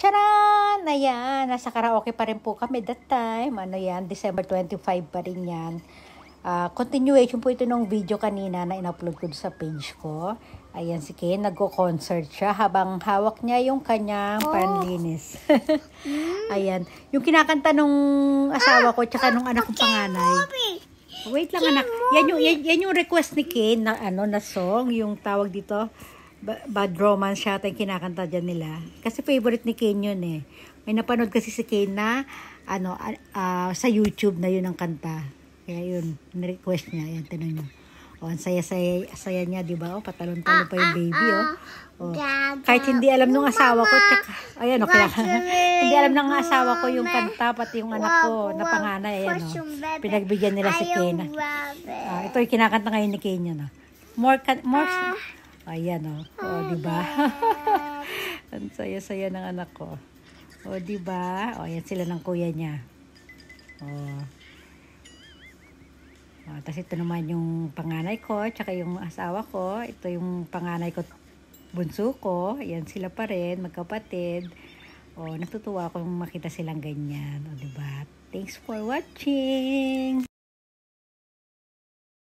Charan! Ayan, nasa karaoke pa rin po kami that time. Ano yan, December 25 pa rin yan. Continuation po ito ng video kanina na in-upload ko sa page ko. Ayan, si Ken, nagko-concert siya habang hawak niya yung kanyang panlinis. Ayan, yung kinakanta nung asawa ko tsaka nung anak kong panganay. Wait lang anak, yan yung request ni Ken na, na song, yung tawag dito. Bad Romance siya yung kinakanta dyan nila. Kasi favorite ni Ken yun eh. May napanood kasi si Ken na sa YouTube na yun ang kanta. Kaya yun, request niya. Ayan, tinan nyo. O, ang saya niya, di ba? O, patalon-talon pa yung baby, o. Kahit hindi alam nung asawa ko, tsaka, ayan, okay. Hindi alam ng asawa ko yung kanta, pati yung anak ko na panganay, ayan, o. Pinagbigyan nila si Ken. Ito yung kinakanta ngayon ni Ken yun, o. More, ayan, o. O, di ba? Ang saya-saya ng anak ko. O, di ba? O, ayan sila ng kuya niya. O. Tapos ito naman yung panganay ko, tsaka yung asawa ko. Ito yung panganay ko, bunso ko. Ayan sila pa rin, magkapatid. O, natutuwa akong makita silang ganyan. O, diba? Thanks for watching!